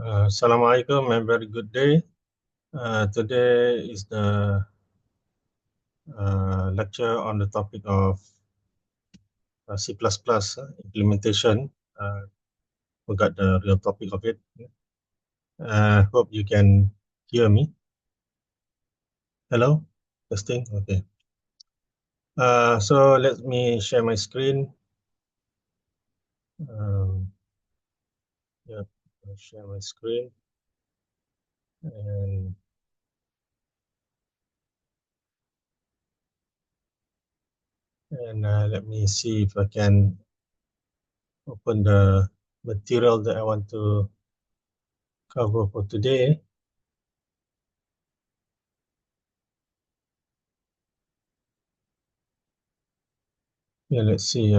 Assalamualaikum and very good day. Today is the lecture on the topic of C++ implementation. We got the real topic of it. Hope you can hear me. Hello? Testing? Okay. So let me share my screen. Yeah, I'll share my screen. And let me see if I can open the material that I want to cover for today. Yeah, let's see.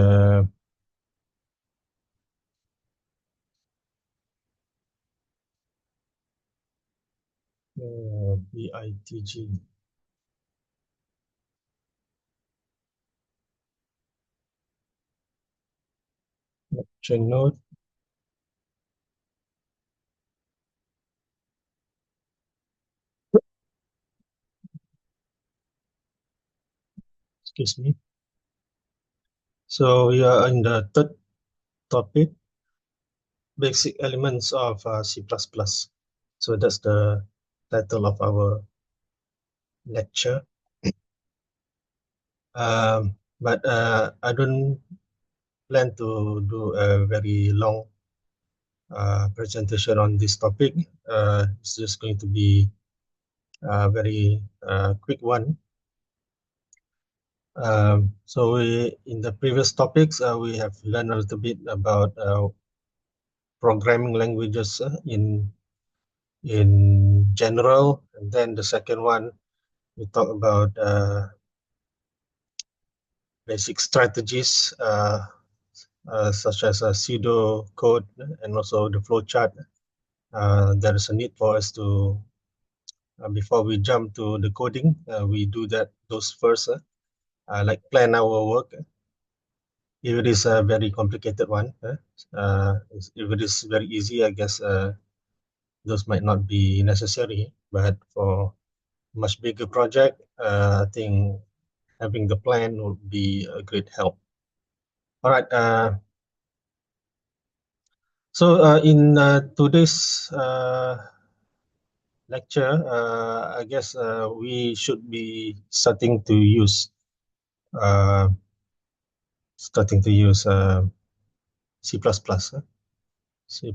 BITG. Lecture note. Excuse me. So we are in the third topic, basic elements of C++. So that's the title of our lecture. But I don't plan to do a very long presentation on this topic. It's just going to be a very quick one. So in the previous topics, we have learned a little bit about programming languages in general, and then the second one we talk about basic strategies such as pseudo code and also the flowchart. There is a need for us to before we jump to the coding, we do those first, like plan our work. If it is a very complicated one, if it is very easy, I guess those might not be necessary. But for much bigger project, I think having the plan would be a great help. All right. So in today's lecture, I guess we should be starting to use C++. C++.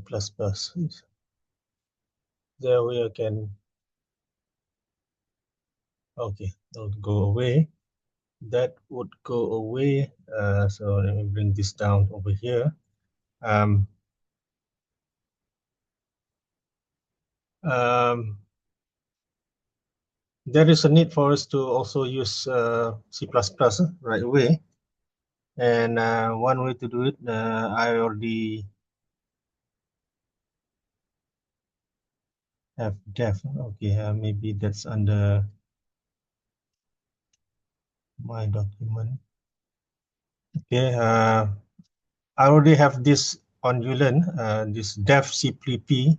There we can. Okay, don't go away. That would go away. So let me bring this down over here. There is a need for us to also use C++ right away. And one way to do it, I already have def. Okay, maybe that's under my document. Okay, I already have this on Ulen, this def cpp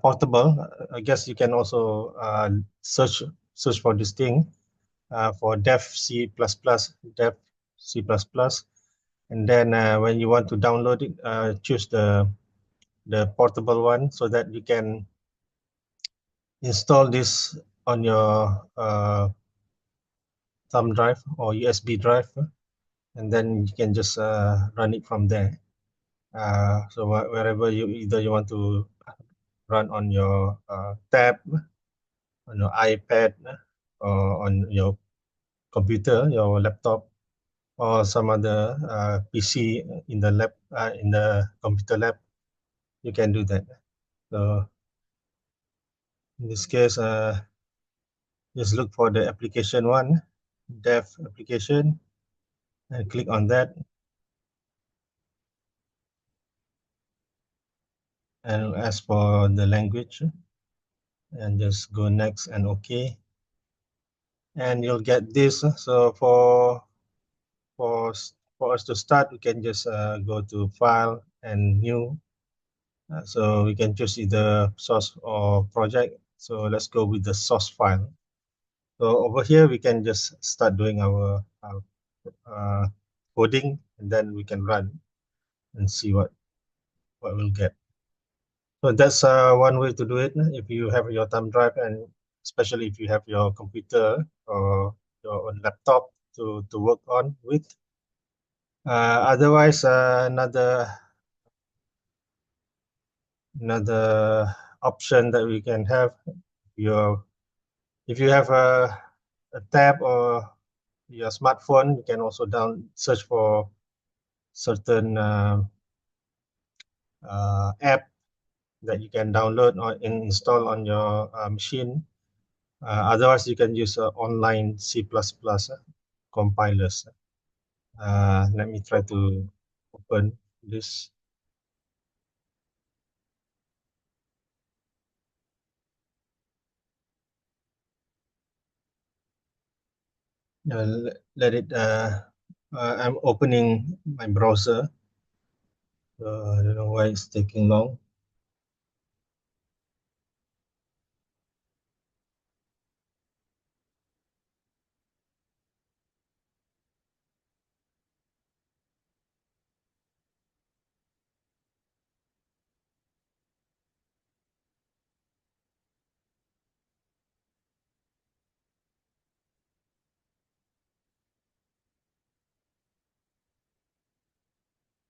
portable. I guess you can also search for this thing for def C++, def C++. And then when you want to download it, choose the portable one so that you can install this on your thumb drive or USB drive, and then you can just run it from there. So wherever you want to run on your tab, on your iPad, or on your computer, your laptop, or some other PC in the computer lab, you can do that. So in this case, just look for the application one, dev application, and click on that. And ask for the language, and just go next and OK. And you'll get this. So for us to start, we can just go to File and New, So we can choose either source or project. So let's go with the source file. So over here, we can just start doing our coding, and then we can run and see what we'll get. So that's one way to do it. If you have your thumb drive, and especially if you have your computer or your own laptop to work on with. Otherwise, another option that we can have, if you have a tab or your smartphone, you can also search for certain app that you can download or install on your machine. Otherwise, you can use online C++ compilers. Let me try to open this. Let it. I'm opening my browser. I don't know why it's taking long.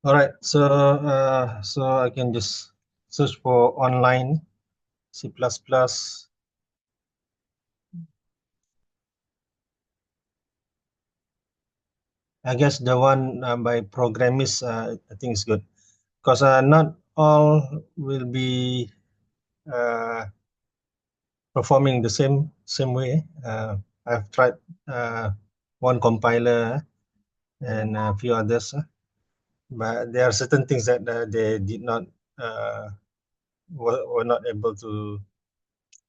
All right, so I can just search for online C++. I guess the one by Programmist, I think is good, because not all will be performing the same way. I've tried one compiler and a few others, but there are certain things that they did not were not able to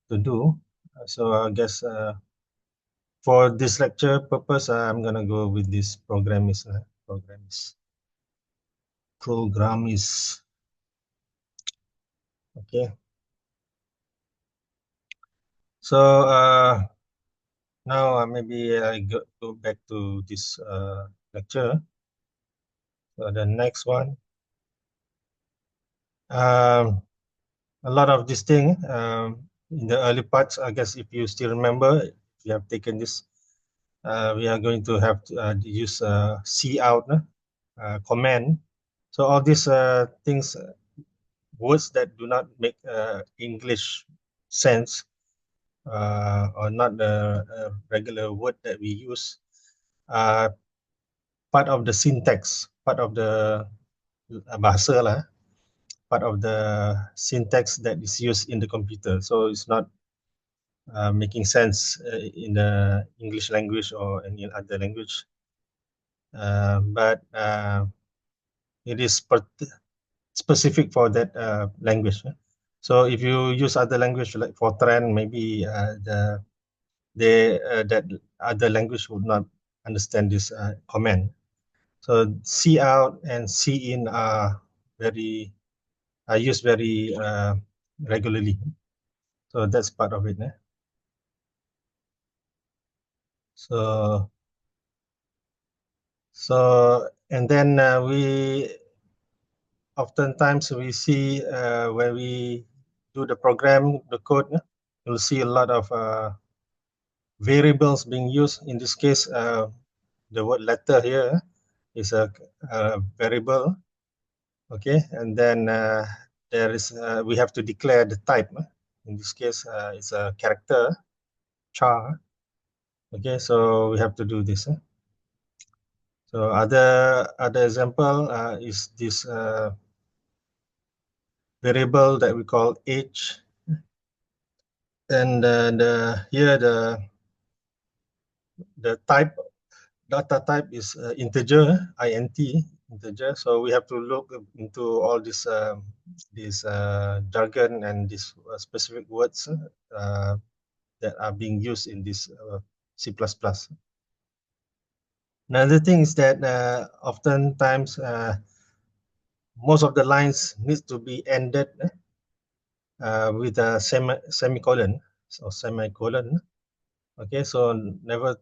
do. So I guess for this lecture purpose, I'm gonna go with this Programmist. Okay. So now maybe I go back to this lecture. So the next one. A lot of this thing in the early parts, I guess if you still remember, if you have taken this, we are going to have to use cout command. So all these things, words that do not make English sense or not the regular word that we use, part of the syntax, part of the bahasa lah, part of the syntax that is used in the computer. So it's not making sense in the English language or any other language. But it is specific for that language. So if you use other language like Fortran, maybe that other language would not understand this command. So cout and cin are used very regularly. So that's part of it. So and then oftentimes we see when we do the program, the code, you'll see a lot of variables being used. In this case, the word letter here is a variable. Okay, and then there is we have to declare the type. In this case, it's a character char. Okay, so we have to do this. So other example is this variable that we call age, and here the type data type is integer, int integer. So we have to look into all this jargon and these specific words that are being used in this C++. Another thing is that oftentimes most of the lines need to be ended with a semicolon or semicolon. Okay, so never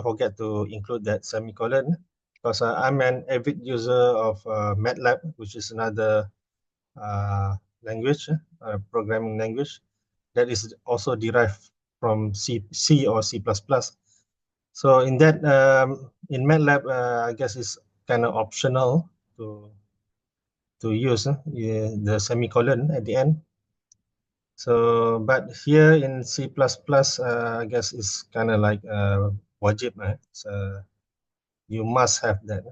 forget to include that semicolon, because I'm an avid user of MATLAB, which is another language, programming language that is also derived from C or C++. So in that, in MATLAB, I guess it's kind of optional to use the semicolon at the end. So, but here in C++, I guess it's kind of like wajib, so you must have that.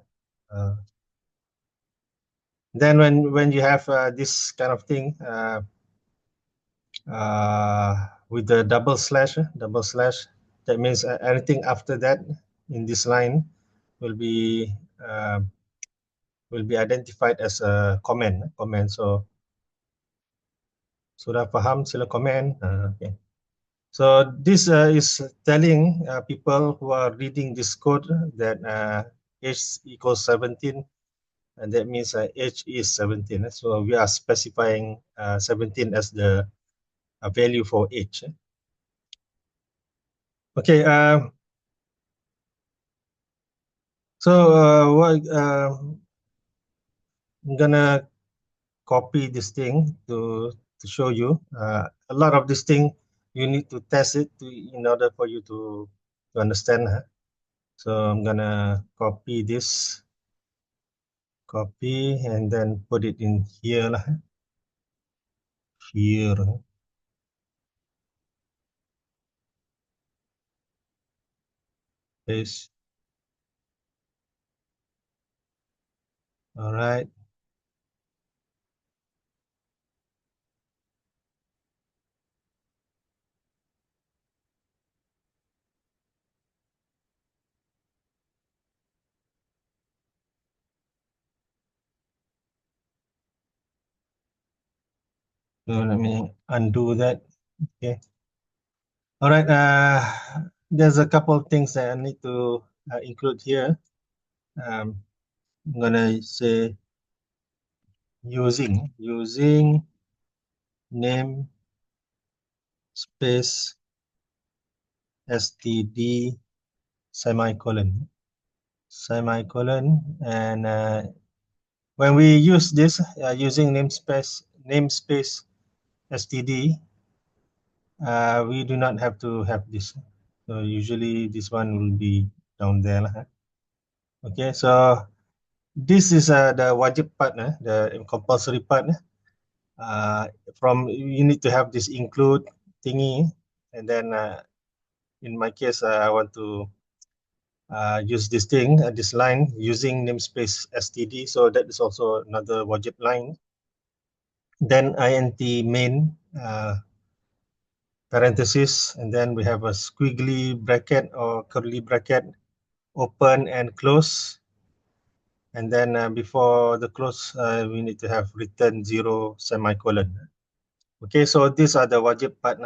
Then when you have this kind of thing with the double slash, that means anything after that in this line will be identified as a comment. So sudah paham, sila comment. Okay. So this is telling people who are reading this code that h equals 17, and that means h is 17. So we are specifying 17 as the value for h. Okay. So what I'm gonna copy this thing to show you. A lot of this thing you need to test it in order for you to understand. So I'm gonna copy this, and then put it in here lah. Here. Paste. All right. So let me undo that. Okay. All right. There's a couple of things that I need to include here. I'm gonna say using name space std semicolon, and when we use this using namespace std, we do not have to have this. So usually this one will be down there lah. Okay, so this is the wajib part, the compulsory part. From you need to have this include thingy, and then in my case I want to use this thing, this line using namespace std, so that is also another wajib line. Then int main parenthesis, and then we have a squiggly bracket or curly bracket, open and close, and then before the close we need to have return 0 semicolon. Okay, so these are the wajib part.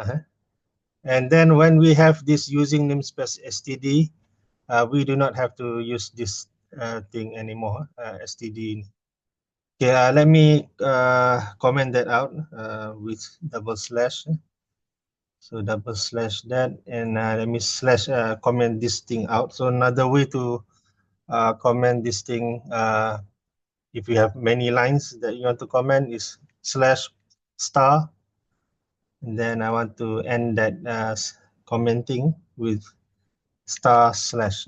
And then when we have this using namespace std, we do not have to use this thing anymore, std. Okay, let me comment that out with double slash. So double slash that, and let me slash comment this thing out. So another way to comment this thing, if you have many lines that you want to comment, is slash star, and then I want to end that commenting with star slash.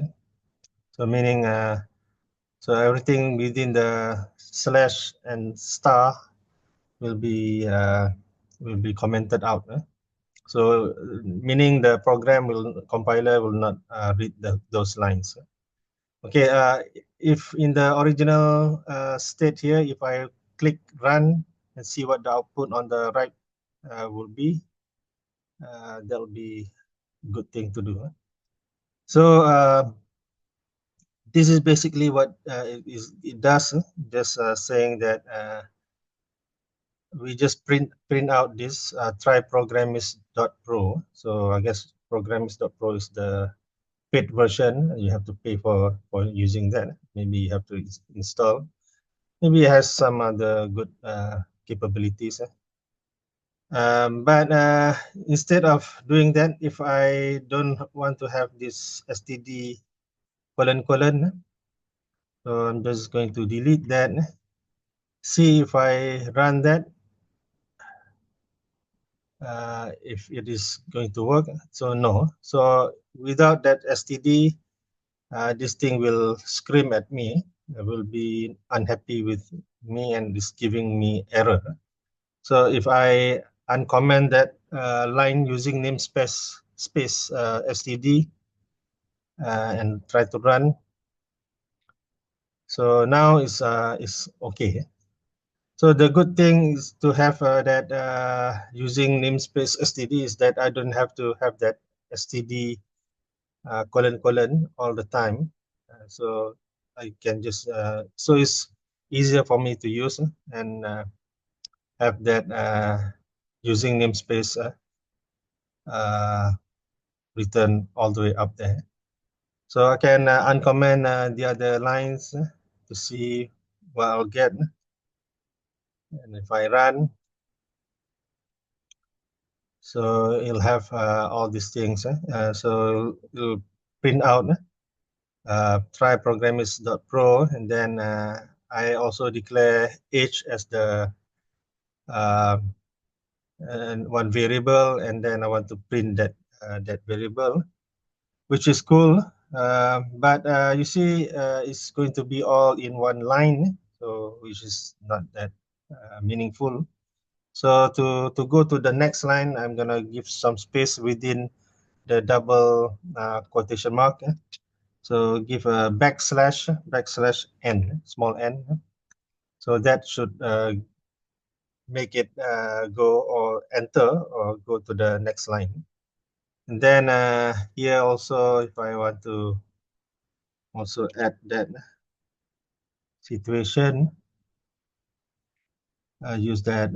So meaning so everything within the slash and star will be commented out. So meaning the compiler will not read those lines. Okay, if in the original state here, if I click run and see what the output on the right will be, that will be a good thing to do. So this is basically what it does. Just saying that we just print out this try programmist.pro. So I guess programmist.pro is the paid version. You have to pay for using that. Maybe you have to install. maybe it has some other good capabilities. But instead of doing that, if I don't want to have this std : so I'm just going to delete that. See if I run that, if it is going to work. So no. So without that std, this thing will scream at me. It will be unhappy with me and is giving me error. So if I uncomment that line using namespace std and try to run, so now is okay. So the good thing is to have that using namespace std is that I don't have to have that std : all the time. So I can just so it's easier for me to use and have that using namespace written all the way up there. So I can uncomment the other lines to see what I'll get. And if I run, so it'll have all these things. So it'll print out try programmist.pro, and then I also declare age as the one variable, and then I want to print that that variable, which is cool. But you see, it's going to be all in one line, so which is not that meaningful. So to go to the next line, I'm gonna give some space within the double quotation mark. So give a backslash n, small n. So that should make it go or enter or go to the next line. And then here also, if I want to also add that situation, use that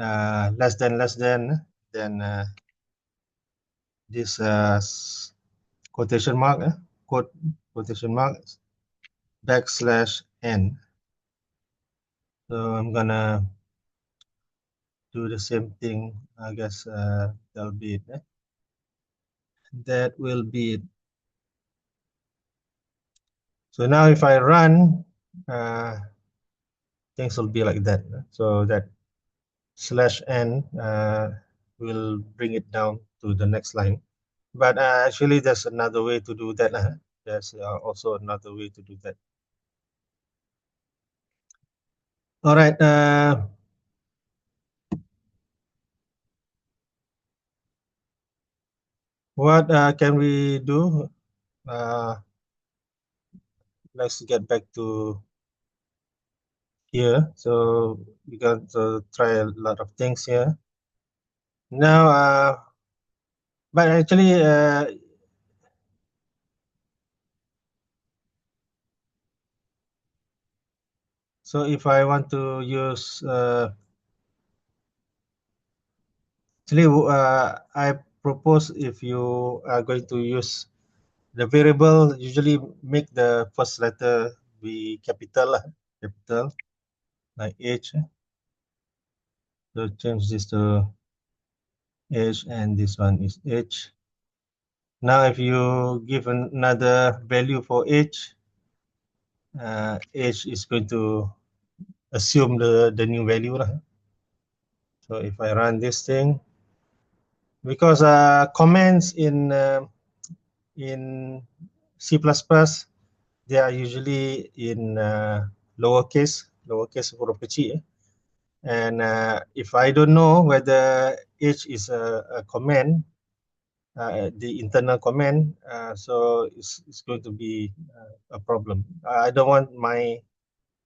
less than, then this quotation mark, quotation mark, backslash n. So I'm gonna do the same thing. I guess that'll be it. That will be it. So now if I run, things will be like that. So that slash n will bring it down to the next line. But actually, there's another way to do that. There's also another way to do that. All right. What can we do? Let's get back to here. So we got to try a lot of things here. Now, but actually, so if I want to use, actually, I propose if you are going to use the variable, usually make the first letter be capital, like H. So change this to H, and this one is H. Now, if you give another value for H, H is going to assume the new value. So if I run this thing, because comments in C++, they are usually in lowercase huruf kecil. And if I don't know whether H is a command, the internal command, so it's going to be a problem. I don't want my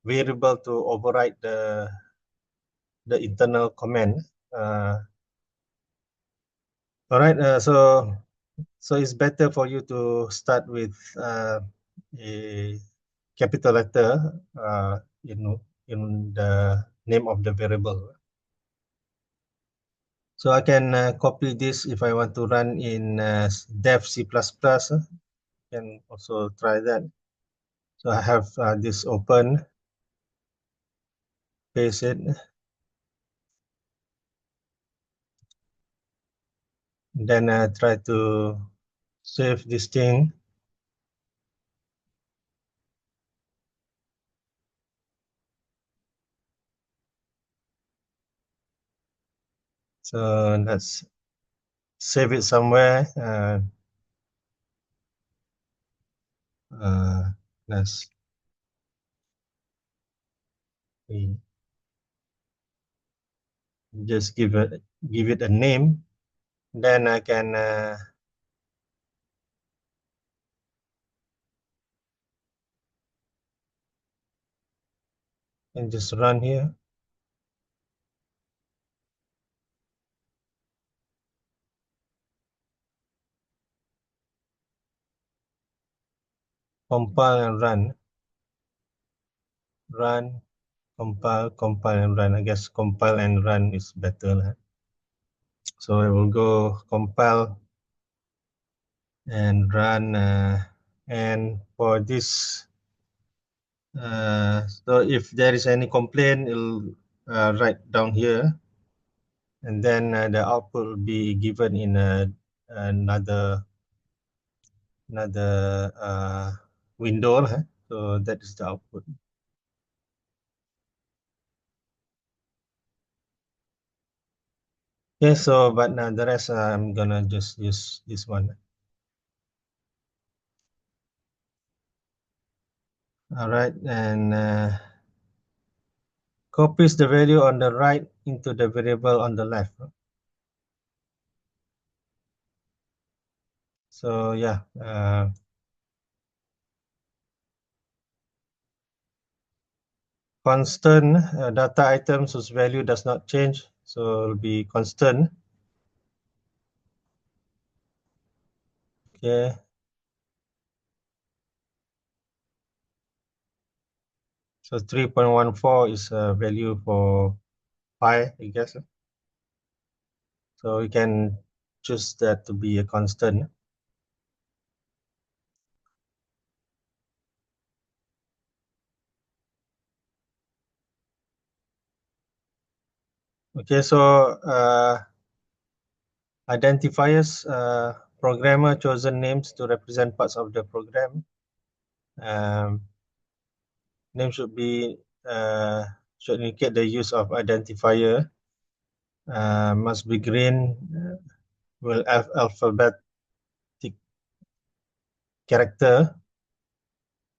variable to override the internal command. All right, so it's better for you to start with a capital letter in the name of the variable. So I can copy this if I want to run in dev C++. Can also try that. So I have this open. paste it. Then I try to save this thing. So let's save it somewhere. Let's just give it a name. Then I can just run here. Compile and run. Run, compile and run. I guess compile and run is better. So I will go compile and run. And for this, so if there is any complaint, it'll write down here. And then the output will be given in another window. So that is the output. Yeah, so but the rest I'm gonna just use this one. All right, and copies the value on the right into the variable on the left. So yeah, constant data items whose value does not change, so it'll be constant. Okay. So 3.14 is a value for pi, I guess. So we can choose that to be a constant. Okay, so identifiers, programmer chosen names to represent parts of the program. Name should be should indicate the use of identifier. Must be green. Will have alphabetic character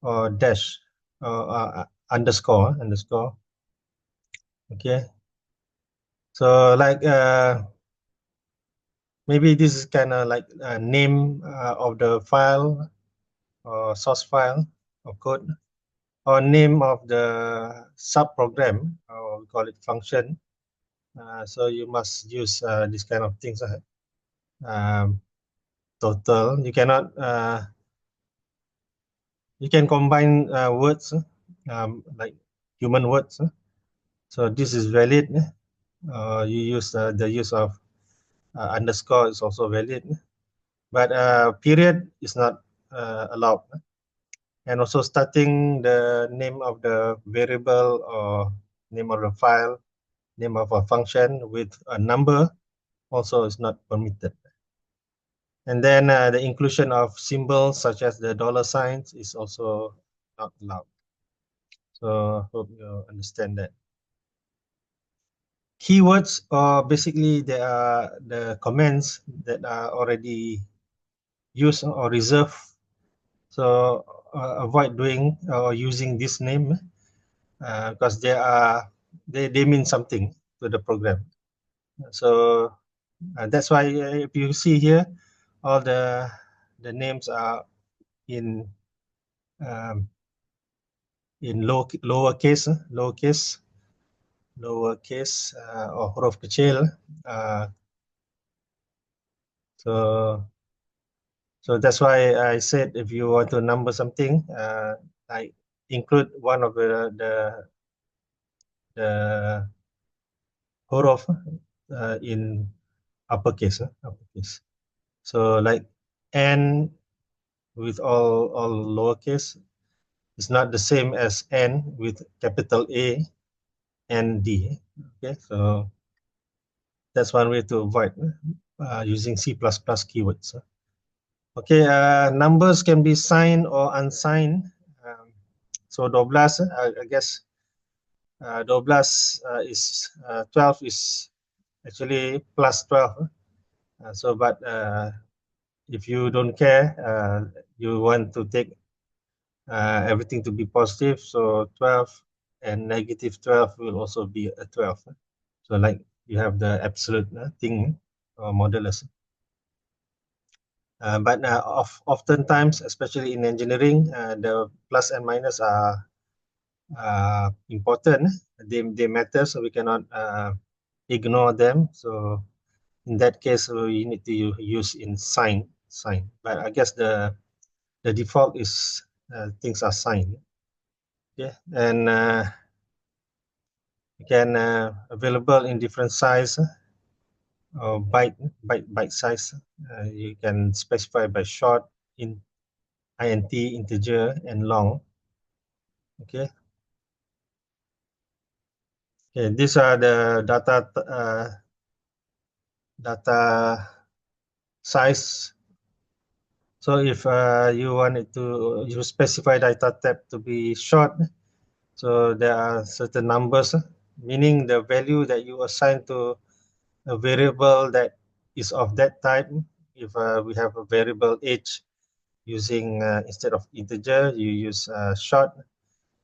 or dash or underscore. Okay. So like maybe this is kind of like a name of the file or source file or code, or name of the sub program, or we call it function. So you must use this kind of things. Total. You cannot. You can combine words like human words. So this is valid. You use the use of underscore is also valid, but period is not allowed. And also starting the name of the variable or name of the file, name of a function with a number also is not permitted. And then the inclusion of symbols such as the dollar signs is also not allowed. So hope you understand that. Keywords are basically they are the comments that are already used or reserved. So avoid doing or using this name because they mean something to the program. So that's why if you see here, all the names are in lowercase or huruf kecil. So that's why I said if you want to number something, I include one of the huruf in uppercase. So like N with all lowercase is not the same as N with capital A ND. Okay, so that's one way to avoid using C++ keywords. Okay, numbers can be signed or unsigned. So 12, I guess 12 is 12 is actually plus 12. So, but if you don't care, you want to take everything to be positive. So 12 and negative 12 will also be a 12. So like you have the absolute thing or modulus. But oftentimes, especially in engineering, the plus and minus are important. They matter, so we cannot ignore them. So in that case, we need to use in sign. But I guess the default is things are signed. Okay, and you can available in different size or byte size. You can specify by short, in int, integer, and long. Okay. Okay, these are the data size. So if you want it to, you specify data type to be short, so there are certain numbers, meaning the value that you assign to a variable that is of that type. If we have a variable age using instead of integer, you use short,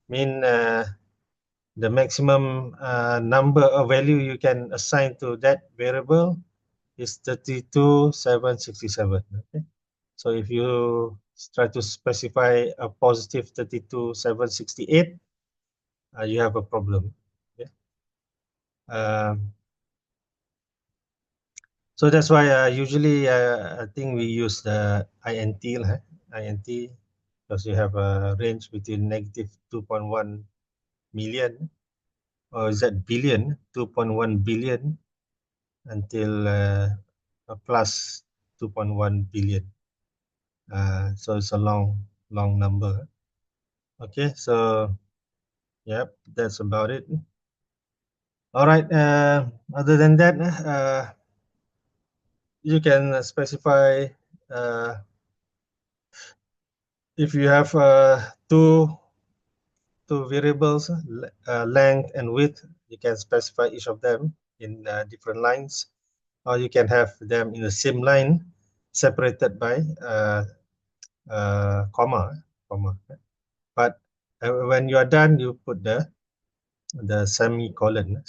mean the maximum number of value you can assign to that variable is 32,767. Okay? So if you try to specify a positive 32,768, you have a problem. Okay? So that's why usually I think we use the int, int, because you have a range between negative 2.1 million, or is that billion, 2.1 billion until plus 2.1 billion. So it's a long number. Okay, so yep, that's about it. All right. Other than that, you can specify if you have two variables, length and width. You can specify each of them in different lines, or you can have them in the same line, separated by comma. But when you are done, you put the semicolon.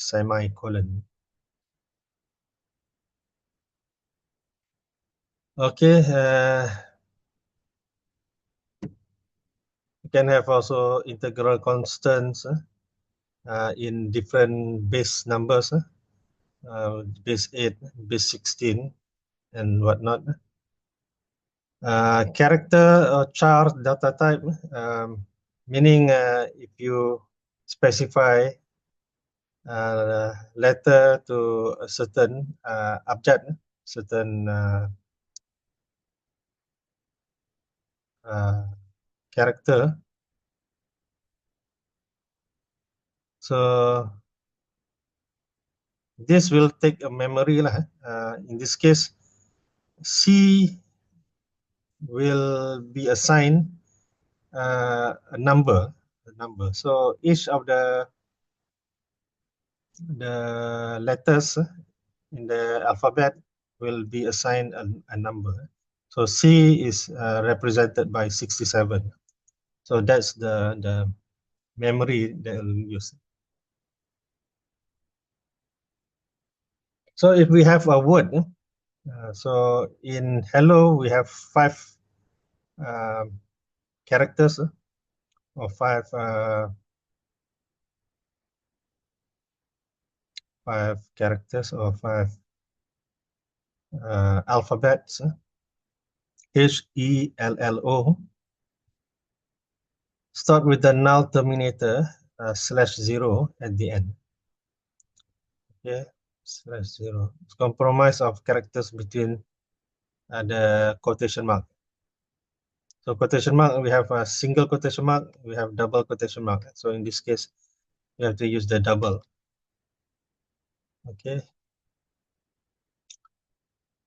Okay. You can have also integral constants in different base numbers, base 8, base 16, and whatnot. Character or char data type, meaning if you specify letter to a certain object, certain character. So this will take a memory lah. In this case, C will be assigned a number. So each of the letters in the alphabet will be assigned a number. So C is represented by 67. So that's the memory that we'll use. So if we have a word, so in hello we have 5 characters or 5 characters or 5 alphabets. HELLO. Start with the null terminator /0 at the end. Okay, /0. It's compromise of characters between the quotation mark. So quotation mark, we have a single quotation mark, we have double quotation mark. So in this case, we have to use the double. Okay.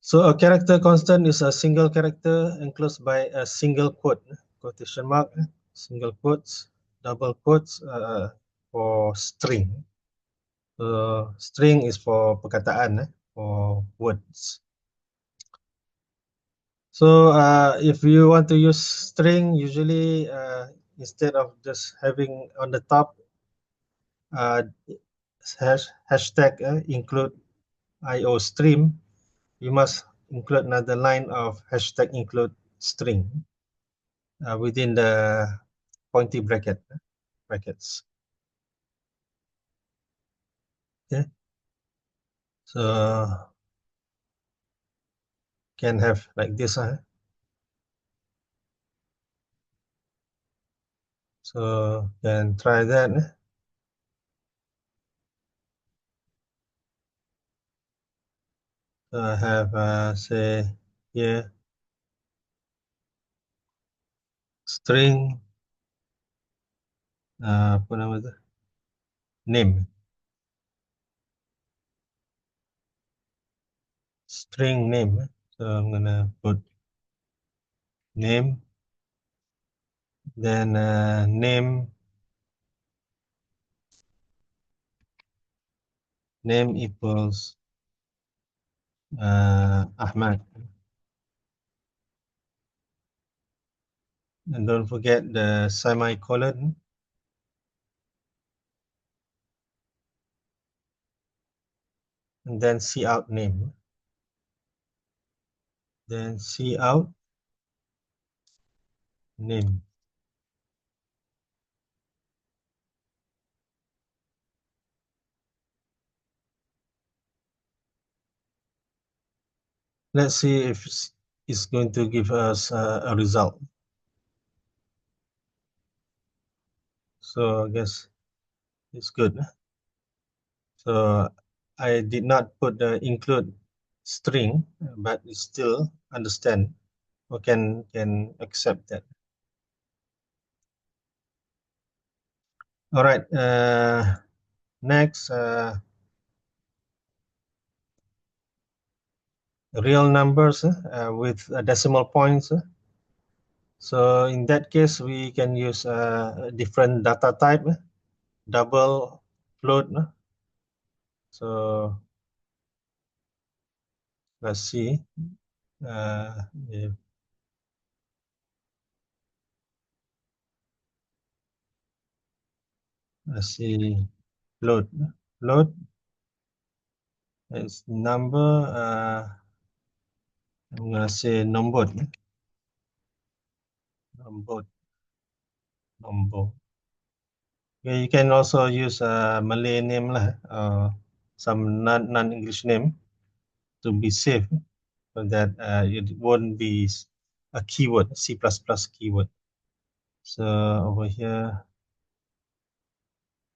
So a character constant is a single character enclosed by a single quote, quotation mark, single quotes, double quotes for string. So string is for perkataan, for words. So if you want to use string, usually instead of just having on the top uh, hashtag include IO stream, you must include another line of hashtag include string within the pointy brackets. Okay, so can have like this. So can try that. So I have say here string apa nama tu? Name. String name. So I'm gonna put name, then name equals Ahmad, and don't forget the semicolon, and then cout name, then cout name. Let's see if it's going to give us a result. So I guess it's good. So I did not put the include string, but it still understand or can accept that. All right. Next, real numbers with decimal points. So in that case, we can use a different data type, double float. So let's see. If, let's see. Float. Float is number. I'm gonna say number. Number. Number. Okay, you can also use a Malay name lah, some non-English name to be safe, so that it won't be a keyword, C++ keyword. So over here,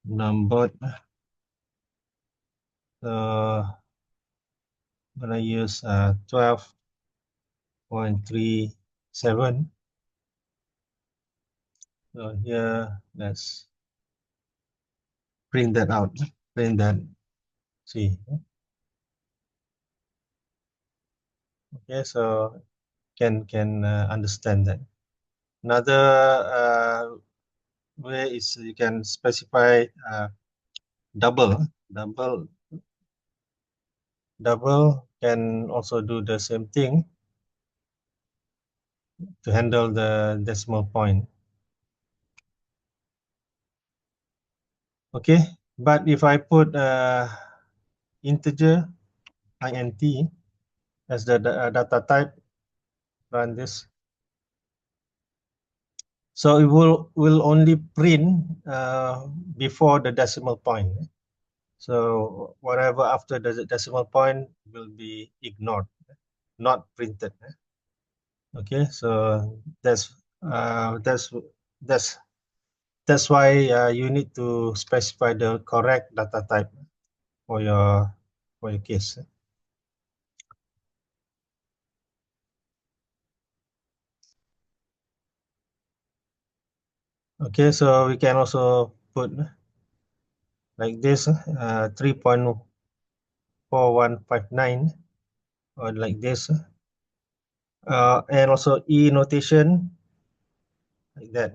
numbered. So I'm gonna use 12.37. So here, let's print that out. Print that. See. Okay, so can understand that. Another way is you can specify double. Double can also do the same thing to handle the decimal point. Okay, but if I put integer int as the data type, run this. So it will only print before the decimal point. So whatever after the decimal point will be ignored, not printed. Okay, so that's that's why you need to specify the correct data type for your case. Okay, so we can also put like this 3.1 4159 or like this. And also E notation like that.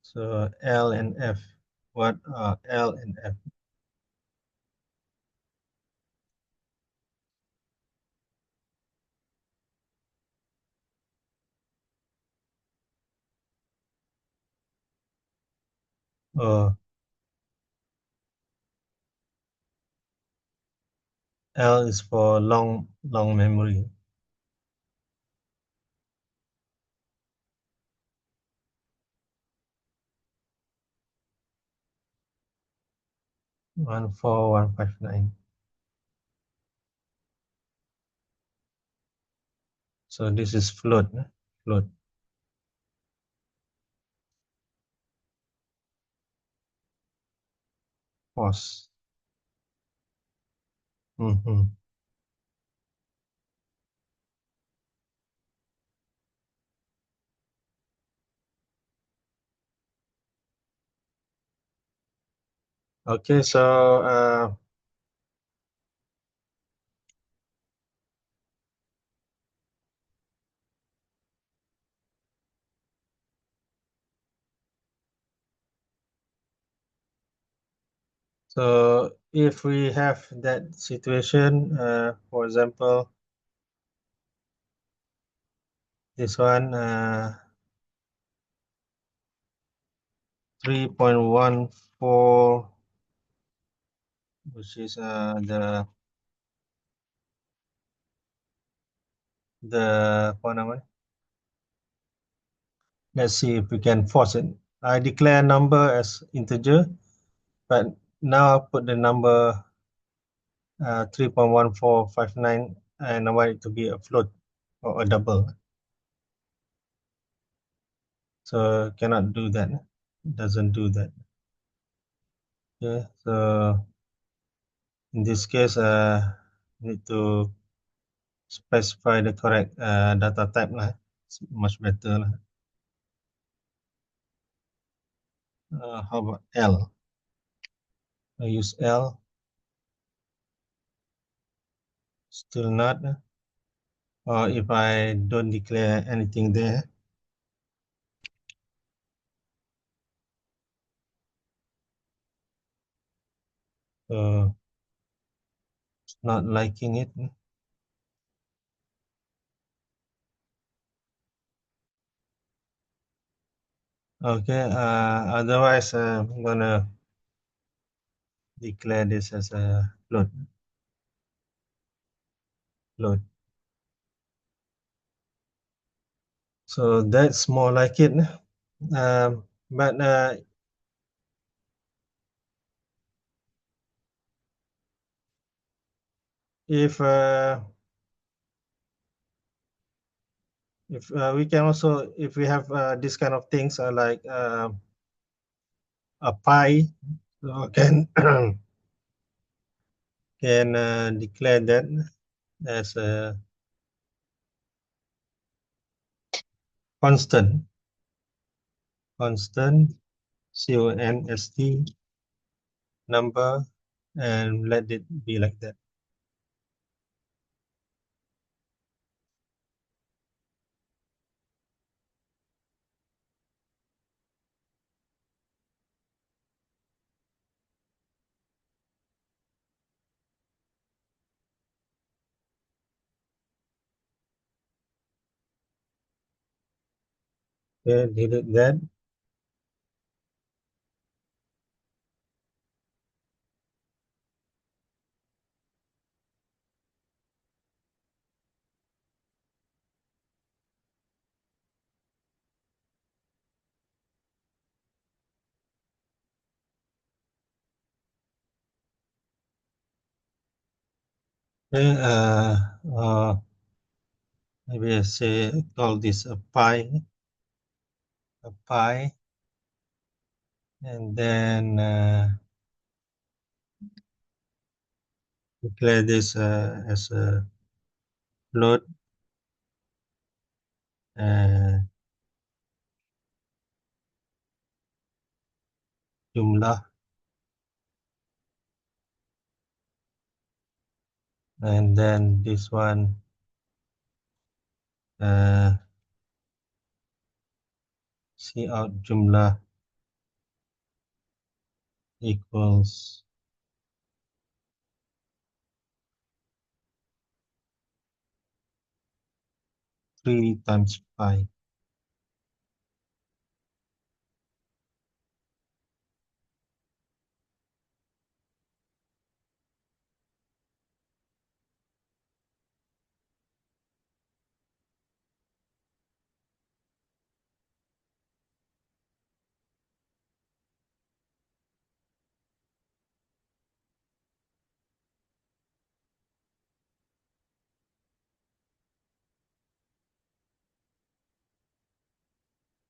So L and F. What are L and F? Oh, L is for long memory. One four one five nine. So this is float. Float. Pause. Mm-hmm. Okay, so if we have that situation, for example, this one 3.14, which is the apa namanya? Let's see if we can force it. I declare number as integer, but now I put the number 3.1459 and I want it to be a float or a double. So cannot do that. It doesn't do that. Okay, so in this case, need to specify the correct data type lah. It's much better lah. How about L? I use L. Still not. Or if I don't declare anything there, so it's not liking it. Okay. Otherwise, I'm gonna declare this as a float. Float. So that's more like it. But if we can also, if we have this kind of things like a pi, so can can declare that as a constant, constant, const number, and let it be like that. Okay, delete that. Okay, maybe I say call this a pi, and then declare this as a float. uh, jumlah, and then this one uh, cout jumlah equals 3 times pi.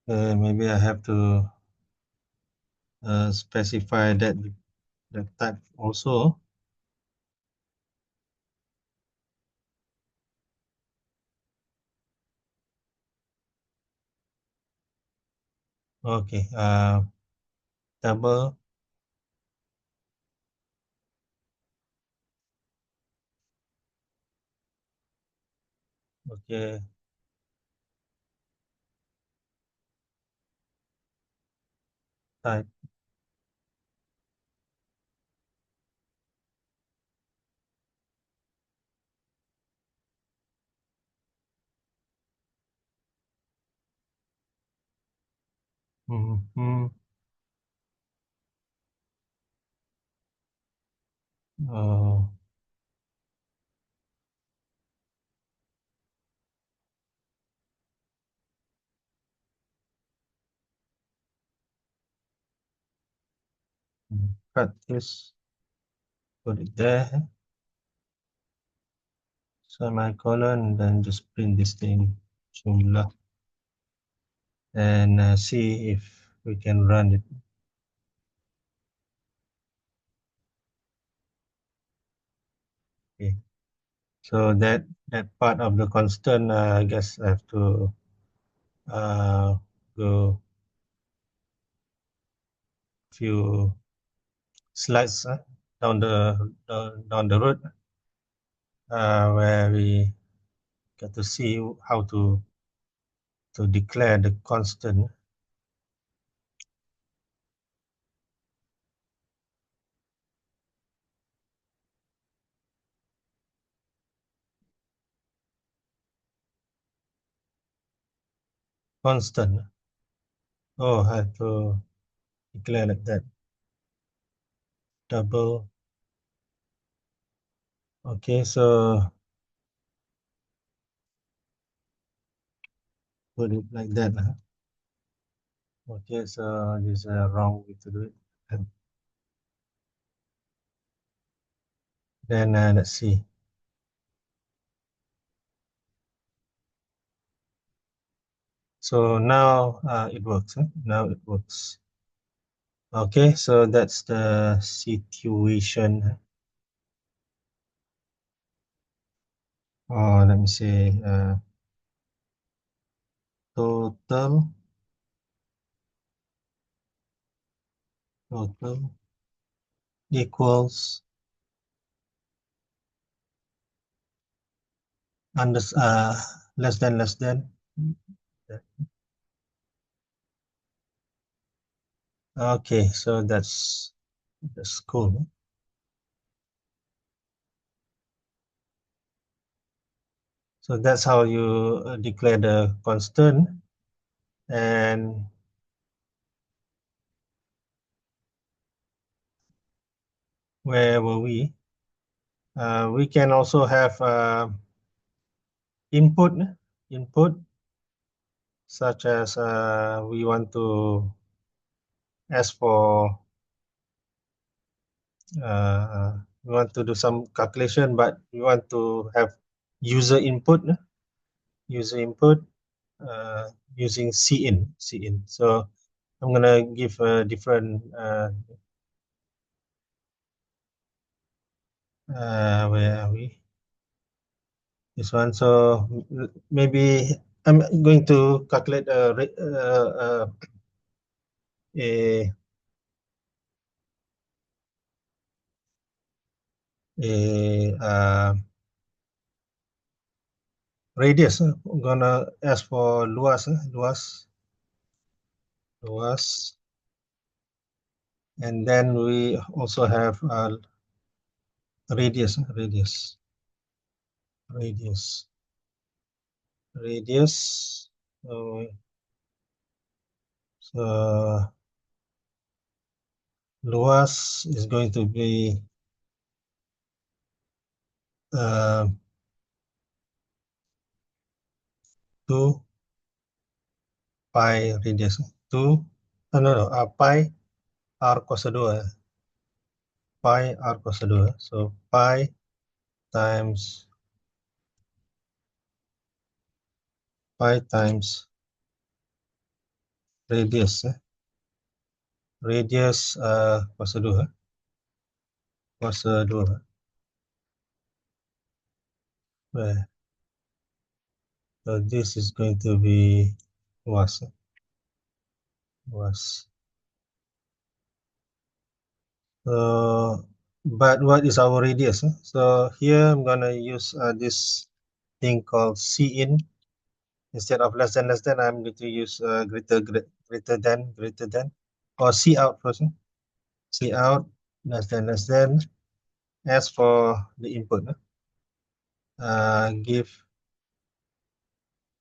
Maybe I have to specify that the type also. Okay, double. Okay, type. Mm-hmm. Oh, cut this, put it there, semicolon, then just print this thing, jumlah, and see if we can run it. Okay. So that part of the constant, I guess I have to go few slides down the road where we get to see how to declare the constant. Constant. Oh, I have to declare like that. Double. Okay, so put it like that. Okay, so this is a wrong way to do it. And then let's see. So now it works. Now it works. Okay, so that's the situation. Or let me say total equals under less than. Okay, so that's cool. So that's how you declare the constant. And where were we? We can also have input such as we want to ask for we want to do some calculation, but we want to have user input uh, using cin. So I'm gonna give a different where are we? This one. So maybe I'm going to calculate a radius. I'm gonna ask for luas, luas, and then we also have radius, radius. So luas is going to be 2 pi radius. 2, no, pi r kuasa 2. Pi r kuasa 2. So pi times radius. Radius kuasa 2. Kuasa 2. So this is going to be was. So, but what is our radius? So here I'm gonna use this thing called C in. Instead of less than, I'm going to use greater than, or C out first. C out, less than. As for the input, give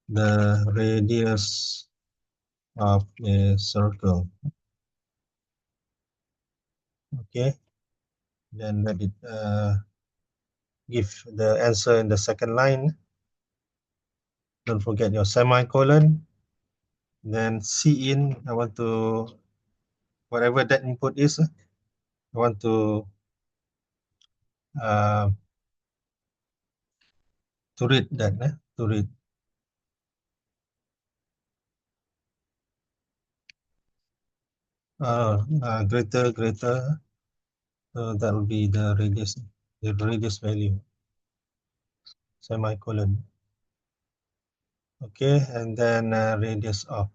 the radius of a circle. Okay, then let it give the answer in the second line. Don't forget your semicolon. Then C in, I want to, whatever that input is, I want to read that, to read. Greater, so that will be the radius value, semicolon. Okay, and then radius of.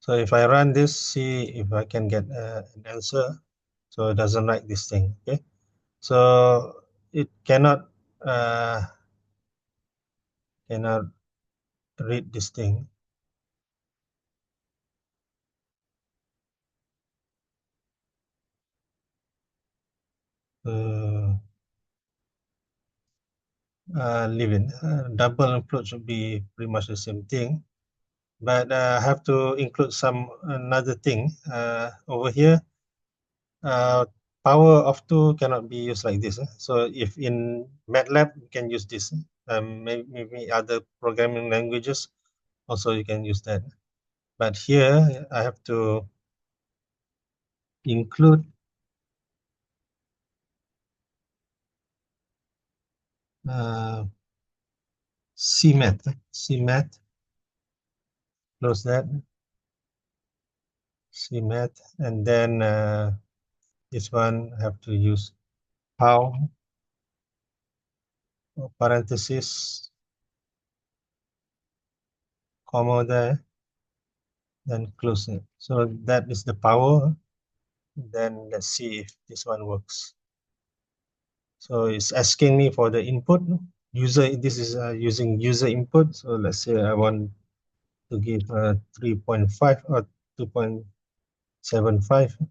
So if I run this, see if I can get an answer. So it doesn't write this thing. Okay, so it cannot read this thing. Leave it. Double include should be pretty much the same thing, but I have to include another thing over here. Power of 2 cannot be used like this. So if in MATLAB you can use this, maybe other programming languages also you can use that. But here I have to include CMAT, close that, CMAT, and then this one I have to use how, parenthesis, comma there, then close it. So that is the power. Then let's see if this one works. So it's asking me for the input. This is using user input. So let's say I want to give 3.5 or 2.75.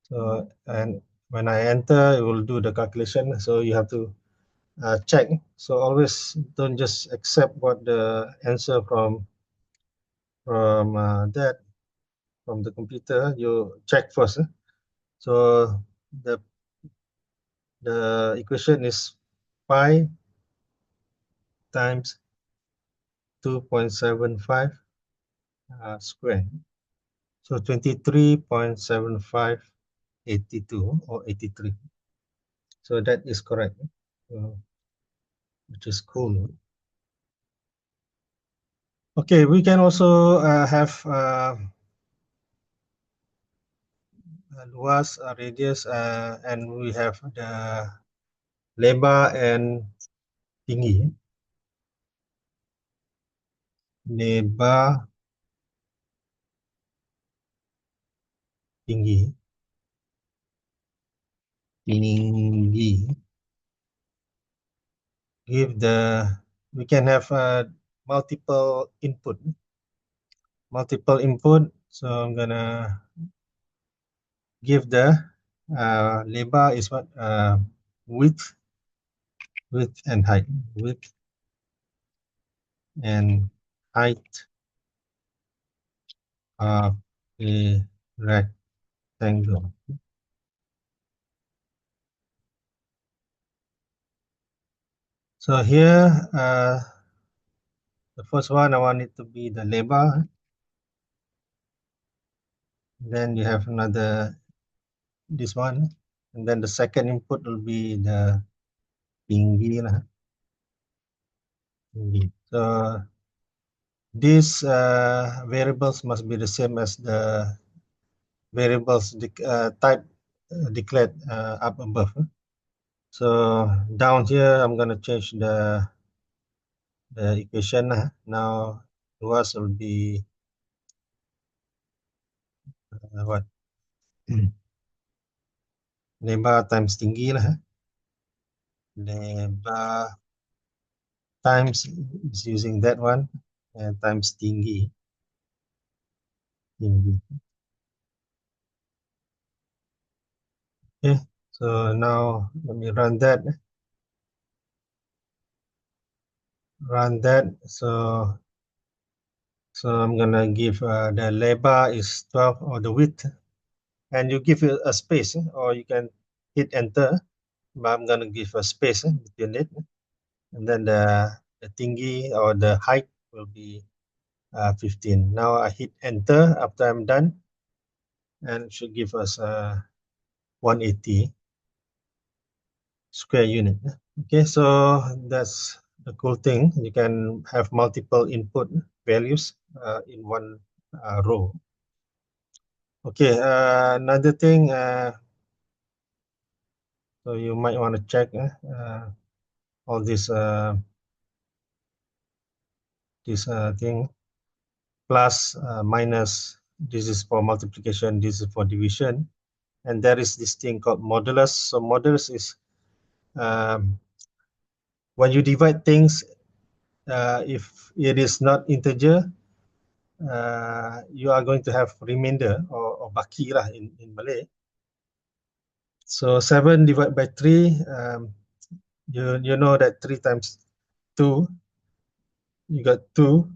So, and when I enter, it will do the calculation. So you have to check. So always don't just accept what the answer from the computer. You check first. So the equation is pi times 2.75 square. So 23.7582 or 83. So that is correct, which is cool. Okay, we can also have luas, radius, and we have the lebar and tinggi. lebar tinggi, give we can have multiple input. So I'm gonna give the lebar is what width and height, width and height of a rectangle. So here, the first one, I want it to be the lebar. Then you have this one. And then the second input will be the tinggi lah. Tinggi. So these variables must be the same as the variables type declared up above. So down here, I'm going to change the equation. Now, luas will be what? Lebar times tinggi lah. Lebar times is using that one, and times tinggi. Okay, so now let me run that. So I'm gonna give the lebar is 12, or the width, and you give it a space, or you can hit enter, but I'm gonna give a space between it, and then the tinggi or the height will be 15. Now I hit enter after I'm done, and it should give us 180 square unit. Okay, so that's the cool thing. You can have multiple input values in one row. Okay, another thing, so you might want to check all this thing, plus, minus, this is for multiplication, this is for division, and there is this thing called modulus. So modulus is when you divide things, if it is not integer, you are going to have remainder, or baki lah in Malay. So 7 divided by 3, you know that 3 times 2, you got 2,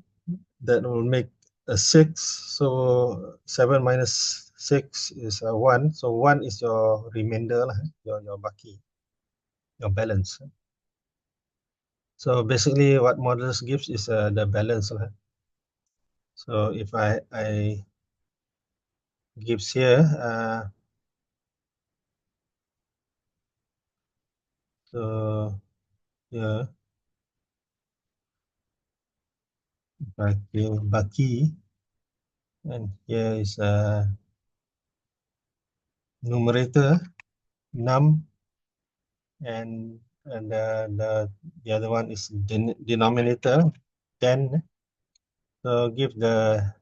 that will make a 6. So 7 minus 6 is 1. So 1 is your remainder lah, your baki, your balance. So basically what modulus gives is the balance lah. So if I gives here, so here, baki, and here is a numerator, num, and the other one is denominator, 10. So give the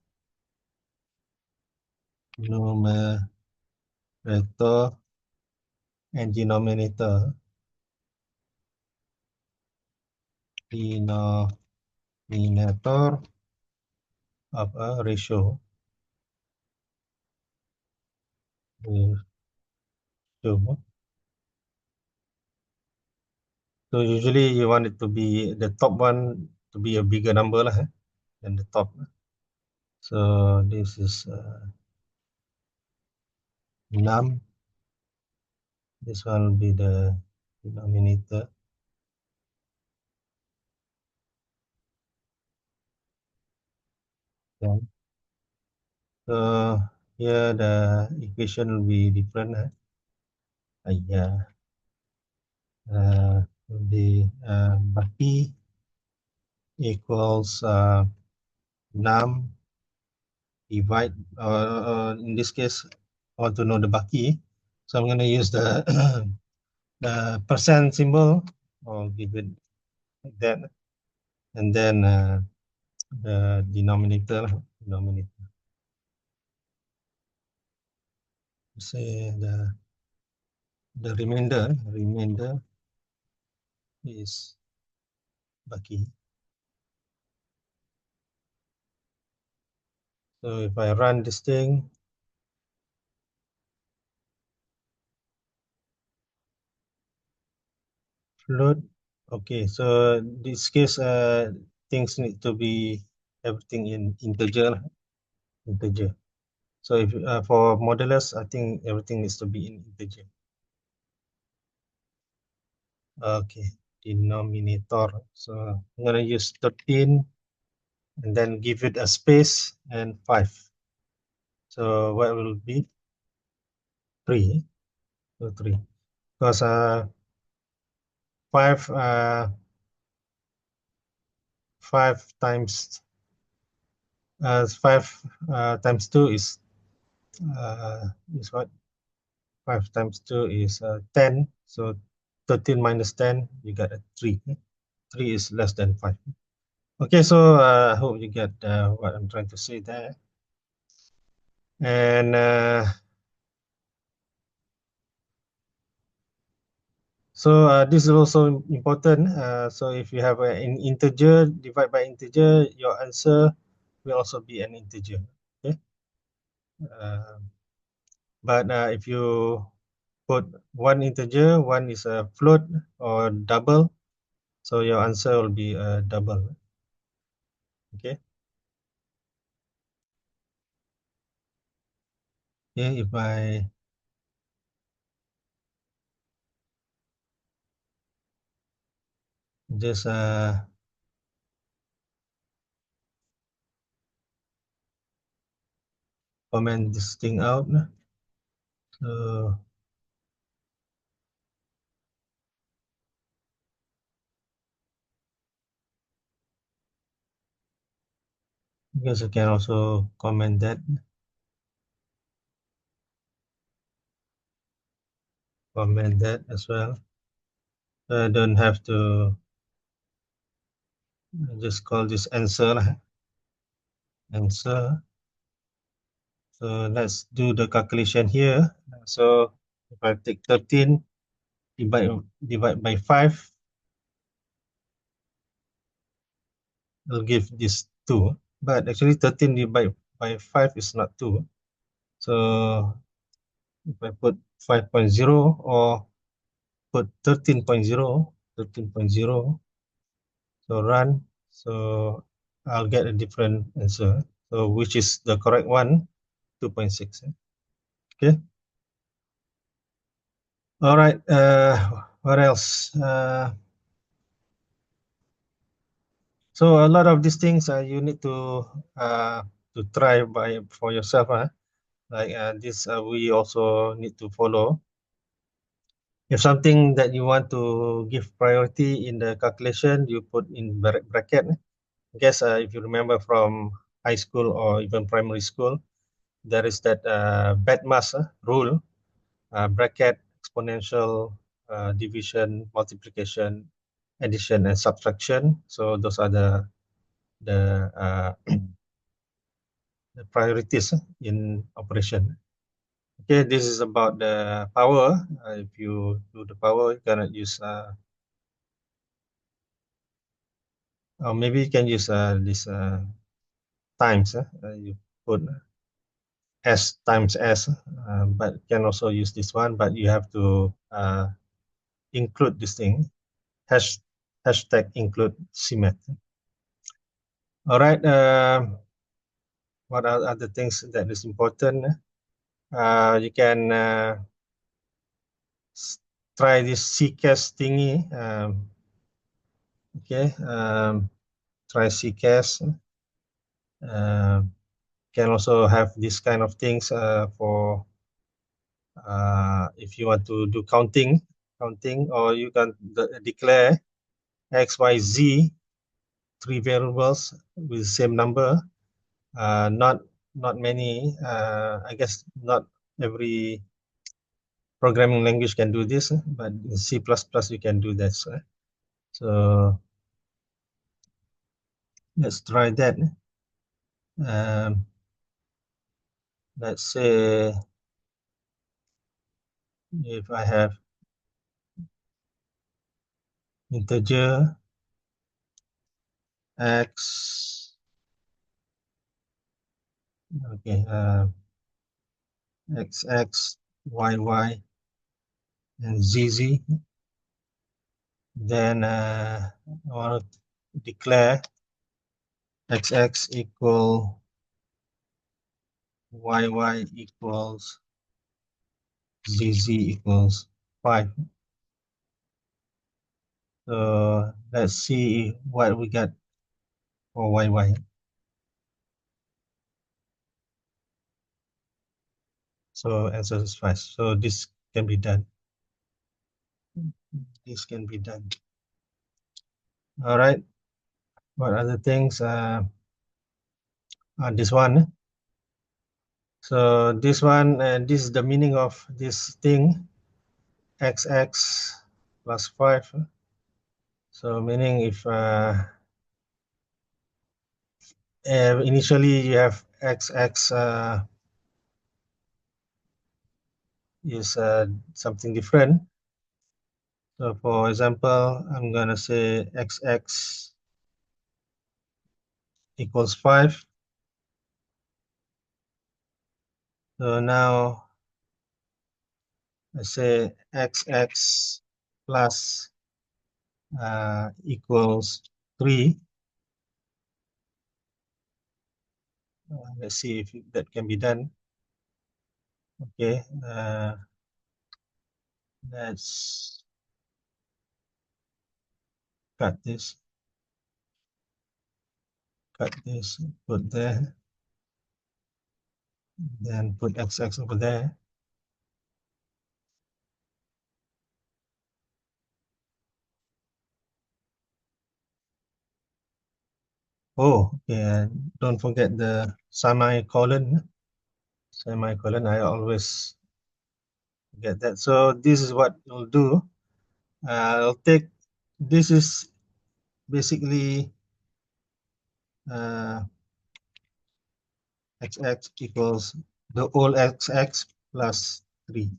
numerator and denominator of a ratio. So usually you want it to be the top one to be a bigger number lah, than the top. So this is num. This one will be the denominator. Okay. So here the equation will be different. Yeah. Will be baki equals num divide, in this case, I want to know the baki. So I'm going to use the the percent symbol, or give it like that, and then the denominator lah, denominator. Say the remainder is baki. So if I run this thing, float. Okay, so this case, things need to be everything in integer, integer. So if for modulus, I think everything needs to be in integer. Okay, denominator. So I'm gonna use 13 and then give it a space and 5. So what will be 3? So 3. Because 5 5 times 5 times 2 is what? 5 times 2 is 10. So 13 minus 10, you get a 3. 3 is less than 5. Okay, so I hope you get what I'm trying to say there. And so this is also important. So if you have an integer, divide by integer, your answer will also be an integer. Okay. But if you put one integer, one is a float or double, so your answer will be a double. Okay. Okay, if I just comment this thing out. So I guess I can also comment that. Comment that as well. I don't have to just call this answer. Answer. So let's do the calculation here. So if I take 13, divide by 5, it'll give this 2. But actually 13 divided by 5 is not 2. So if I put 5.0 or put 13.0, so run, so I'll get a different answer. So which is the correct one? 2.6. Okay. All right. What else? So a lot of these things you need to try by for yourself. Like this, we also need to follow. If something that you want to give priority in the calculation, you put in bracket. I guess if you remember from high school or even primary school, there is that BEDMAS rule, bracket, exponential, division, multiplication, addition, and subtraction. So those are the the priorities in operation. Okay, this is about the power. If you do the power, you cannot use, or maybe you can use this times. You put S times S, but you can also use this one, but you have to include this thing, hashtag include CMAT. All right, what are other things that is important? You can try this CCAS thingy. Okay, try CCAS. Can also have this kind of things for if you want to do counting, or you can declare X, Y, Z, 3 variables with the same number. Not many, I guess not every programming language can do this, but in C++ you can do this. So Let's try that. Let's say if I have integer x, okay, xx, yy, and zz, then I want to declare xx equal yy equals zz equals 5. So let's see what we got for yy. So answer is 5. So this can be done. This can be done. All right. What other things? This one. So this one, this is the meaning of this thing, xx plus 5. So meaning if initially you have xx is something different. So for example, I'm gonna say xx equals 5. So now I say xx plus equals 3. Let's see if that can be done. Okay, let's cut this, put there, then put xx over there. Oh, okay, don't forget the semicolon. Semicolon, I always get that. So this is what you'll do. I'll take, this is basically xx equals the whole xx plus 3.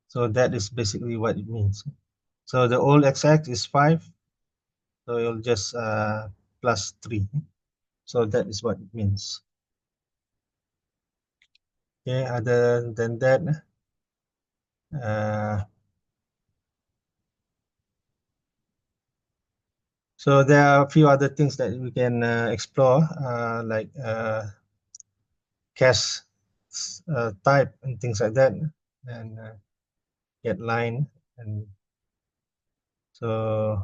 So that is basically what it means. So the whole xx is 5. So you'll just plus 3. So that is what it means. Okay, other than that, so there are a few other things that we can explore, like cache type and things like that, and get line, and so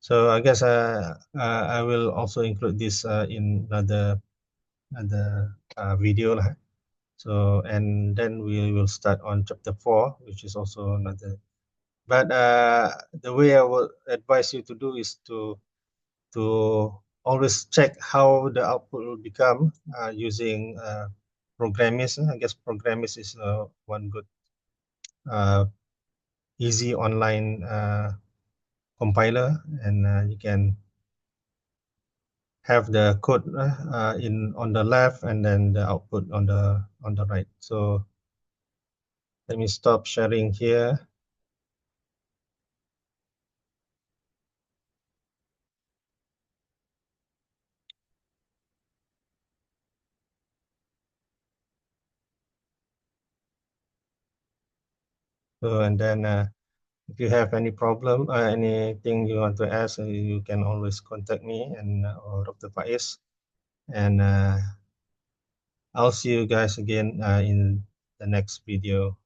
I guess I will also include this in another video lah. So and then we will start on chapter 4, which is also another. But the way I would advise you to do is to always check how the output will become using Programmist. I guess Programmist is one good easy online compiler, and you can have the code in on the left and then the output on the right. So let me stop sharing here. So and then if you have any problem, anything you want to ask, you can always contact me and or Dr. Faiz. And I'll see you guys again in the next video.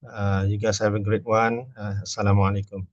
You guys have a great one. Assalamualaikum.